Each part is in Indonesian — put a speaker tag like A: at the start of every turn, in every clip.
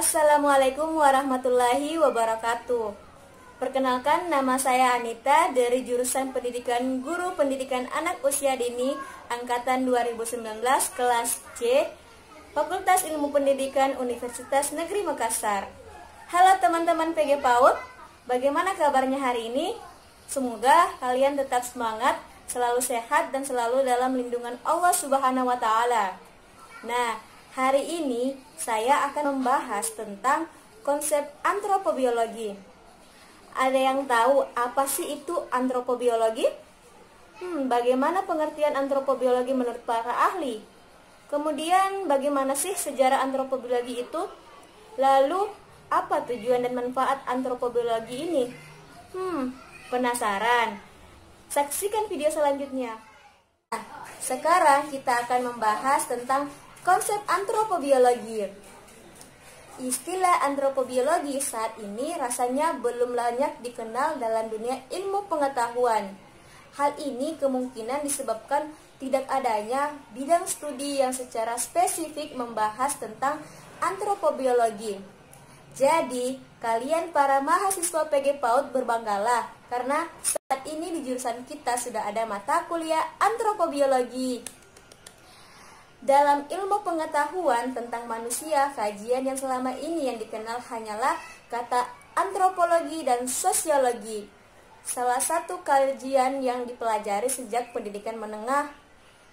A: Assalamualaikum warahmatullahi wabarakatuh. Perkenalkan, nama saya Anita dari jurusan Pendidikan Guru Pendidikan Anak Usia Dini angkatan 2019 kelas C, Fakultas Ilmu Pendidikan Universitas Negeri Makassar. Halo teman-teman PG PAUD, bagaimana kabarnya hari ini? Semoga kalian tetap semangat, selalu sehat dan selalu dalam lindungan Allah Subhanahu wa taala. Nah, hari ini saya akan membahas tentang konsep antropobiologi. Ada yang tahu apa sih itu antropobiologi? Bagaimana pengertian antropobiologi menurut para ahli? Kemudian bagaimana sih sejarah antropobiologi itu? Lalu apa tujuan dan manfaat antropobiologi ini? Penasaran? Saksikan video selanjutnya. Nah, sekarang kita akan membahas tentang konsep antropobiologi. Istilah antropobiologi saat ini rasanya belum banyak dikenal dalam dunia ilmu pengetahuan. Hal ini kemungkinan disebabkan tidak adanya bidang studi yang secara spesifik membahas tentang antropobiologi. Jadi, kalian para mahasiswa PG PAUD berbanggalah karena saat ini di jurusan kita sudah ada mata kuliah antropobiologi. Dalam ilmu pengetahuan tentang manusia, kajian yang selama ini yang dikenal hanyalah kata antropologi dan sosiologi. Salah satu kajian yang dipelajari sejak pendidikan menengah.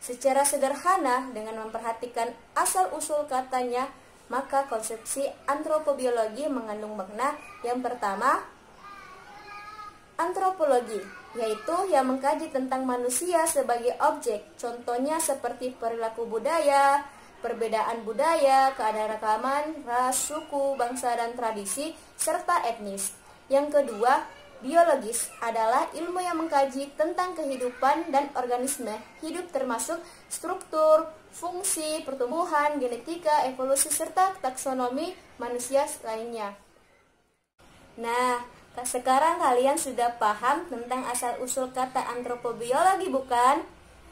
A: Secara sederhana, dengan memperhatikan asal-usul katanya, maka konsepsi antropobiologi mengandung makna yang pertama, antropologi, yaitu yang mengkaji tentang manusia sebagai objek. Contohnya seperti perilaku budaya, perbedaan budaya, keanekaragaman, ras, suku, bangsa, dan tradisi, serta etnis. Yang kedua, biologis adalah ilmu yang mengkaji tentang kehidupan dan organisme hidup termasuk struktur, fungsi, pertumbuhan, genetika, evolusi, serta taksonomi manusia lainnya. Nah, sekarang kalian sudah paham tentang asal-usul kata antropobiologi, bukan?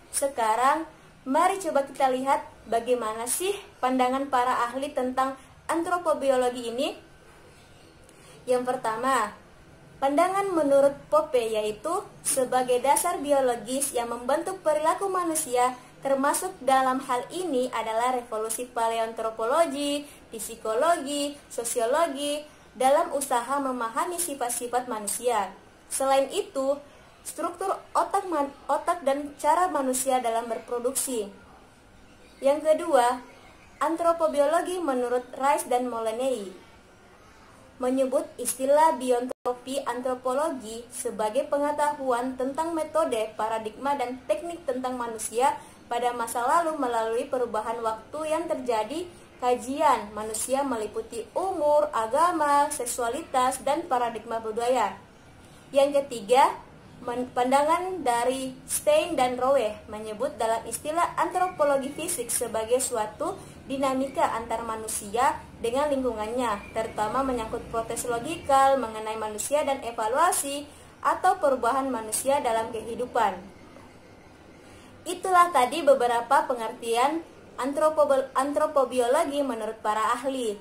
A: Sekarang, mari coba kita lihat bagaimana sih pandangan para ahli tentang antropobiologi ini. Yang pertama, pandangan menurut Pope yaitu sebagai dasar biologis yang membentuk perilaku manusia, termasuk dalam hal ini adalah revolusi paleoantropologi, psikologi, sosiologi, dalam usaha memahami sifat-sifat manusia. Selain itu, struktur otak dan cara manusia dalam berproduksi. Yang kedua, antropobiologi menurut Rice dan Molyneux menyebut istilah biontropi antropologi sebagai pengetahuan tentang metode, paradigma, dan teknik tentang manusia pada masa lalu melalui perubahan waktu yang terjadi. Kajian manusia meliputi umur, agama, seksualitas, dan paradigma budaya. Yang ketiga, pandangan dari Stein dan Rowe menyebut dalam istilah antropologi fisik sebagai suatu dinamika antar manusia dengan lingkungannya, terutama menyangkut proses logikal mengenai manusia dan evaluasi atau perubahan manusia dalam kehidupan. Itulah tadi beberapa pengertian antropobiologi menurut para ahli.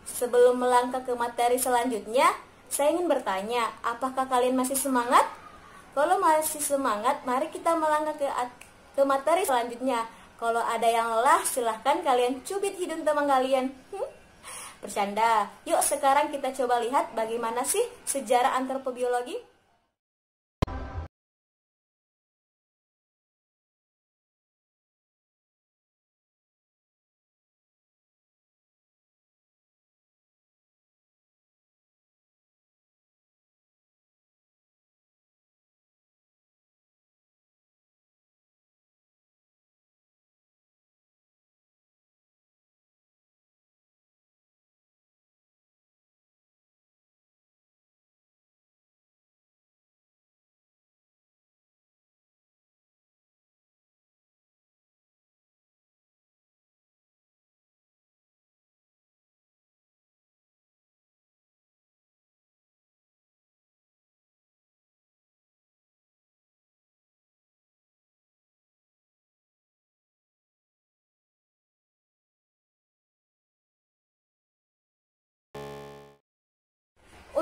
A: Sebelum melangkah ke materi selanjutnya, saya ingin bertanya, apakah kalian masih semangat? Kalau masih semangat, mari kita melangkah ke materi selanjutnya. Kalau ada yang lelah, silahkan kalian cubit hidung teman kalian. Bercanda. Yuk sekarang kita coba lihat bagaimana sih sejarah antropobiologi.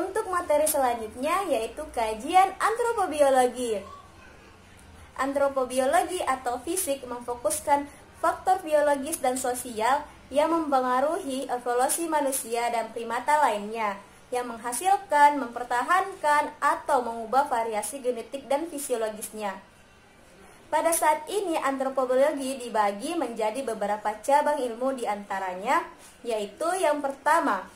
A: Untuk materi selanjutnya yaitu kajian antropobiologi. Antropobiologi atau fisik memfokuskan faktor biologis dan sosial yang mempengaruhi evolusi manusia dan primata lainnya, yang menghasilkan, mempertahankan, atau mengubah variasi genetik dan fisiologisnya. Pada saat ini, antropobiologi dibagi menjadi beberapa cabang ilmu diantaranya, yaitu yang pertama,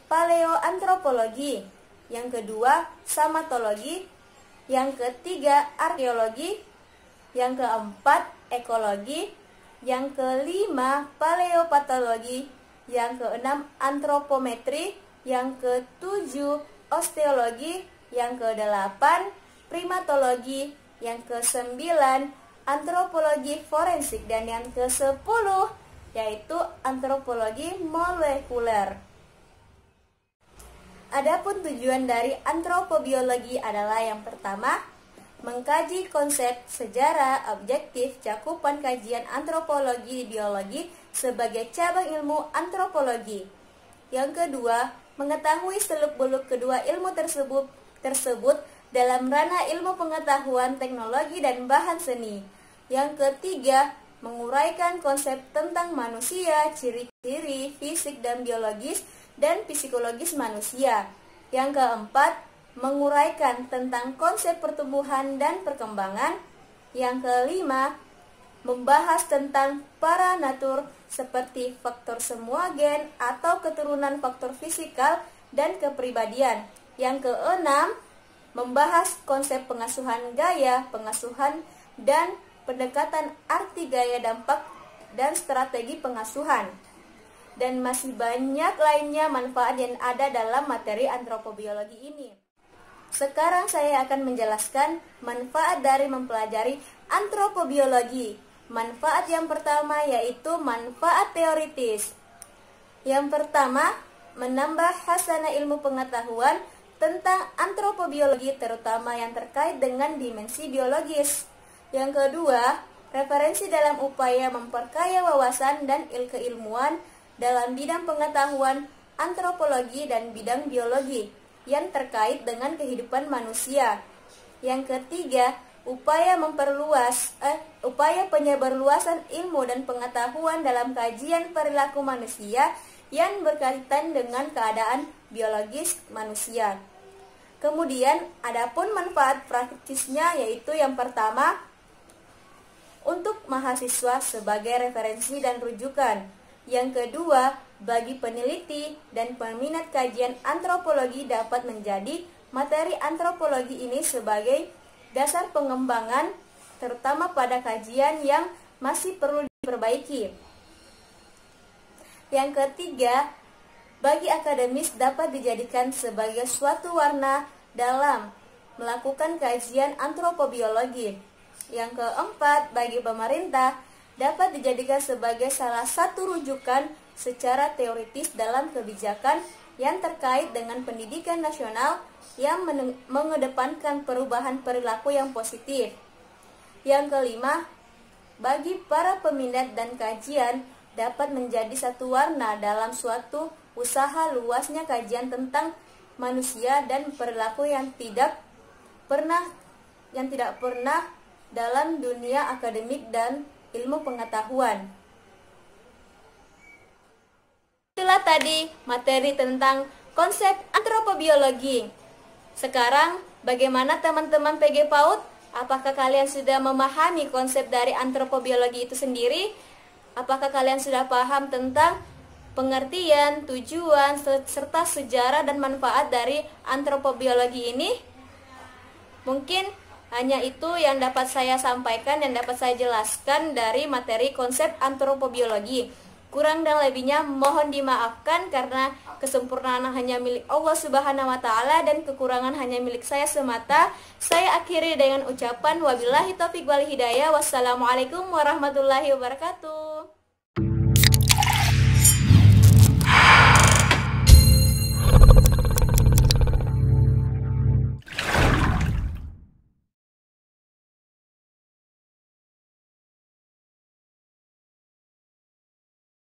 A: paleoantropologi, yang kedua, samatologi, yang ketiga, arkeologi, yang keempat, ekologi, yang kelima, paleopatologi, yang keenam, antropometri, yang ketujuh, osteologi, yang kedelapan, primatologi, yang kesembilan, antropologi forensik, dan yang kesepuluh, yaitu antropologi molekuler. Adapun tujuan dari antropobiologi adalah yang pertama, mengkaji konsep sejarah objektif cakupan kajian antropologi biologi sebagai cabang ilmu antropologi. Yang kedua, mengetahui seluk-beluk kedua ilmu tersebut dalam ranah ilmu pengetahuan, teknologi, dan bahan seni. Yang ketiga, menguraikan konsep tentang manusia, ciri-ciri fisik dan biologis dan psikologis manusia. Yang keempat, menguraikan tentang konsep pertumbuhan dan perkembangan. Yang kelima, membahas tentang paranatur seperti faktor semua gen atau keturunan faktor fisikal dan kepribadian. Yang keenam, membahas konsep pengasuhan gaya, pengasuhan dan pendekatan arti gaya, dampak dan strategi pengasuhan. Dan masih banyak lainnya manfaat yang ada dalam materi antropobiologi ini. Sekarang saya akan menjelaskan manfaat dari mempelajari antropobiologi. Manfaat yang pertama yaitu manfaat teoritis. Yang pertama, menambah hasanah ilmu pengetahuan tentang antropobiologi, terutama yang terkait dengan dimensi biologis. Yang kedua, referensi dalam upaya memperkaya wawasan dan keilmuan dalam bidang pengetahuan antropologi dan bidang biologi yang terkait dengan kehidupan manusia. Yang ketiga, upaya penyebarluasan ilmu dan pengetahuan dalam kajian perilaku manusia yang berkaitan dengan keadaan biologis manusia. Kemudian, adapun manfaat praktisnya yaitu yang pertama, untuk mahasiswa sebagai referensi dan rujukan. Yang kedua, bagi peneliti dan peminat kajian antropologi dapat menjadi materi antropologi ini sebagai dasar pengembangan, terutama pada kajian yang masih perlu diperbaiki. Yang ketiga, bagi akademis dapat dijadikan sebagai suatu warna dalam melakukan kajian antropobiologi. Yang keempat, bagi pemerintah dapat dijadikan sebagai salah satu rujukan secara teoritis dalam kebijakan yang terkait dengan pendidikan nasional yang mengedepankan perubahan perilaku yang positif. Yang kelima, bagi para peminat dan kajian dapat menjadi satu warna dalam suatu usaha luasnya kajian tentang manusia dan perilaku yang tidak pernah dalam dunia akademik dan ilmu pengetahuan. Itulah tadi materi tentang konsep antropobiologi. Sekarang, bagaimana teman-teman PG PAUD? Apakah kalian sudah memahami konsep dari antropobiologi itu sendiri? Apakah kalian sudah paham tentang pengertian, tujuan, serta sejarah dan manfaat dari antropobiologi ini? Mungkin hanya itu yang dapat saya sampaikan dan dapat saya jelaskan dari materi konsep antropobiologi. Kurang dan lebihnya mohon dimaafkan karena kesempurnaan hanya milik Allah Subhanahu wa taala dan kekurangan hanya milik saya semata. Saya akhiri dengan ucapan wabillahi taufiq wal hidayah. Wassalamualaikum warahmatullahi wabarakatuh.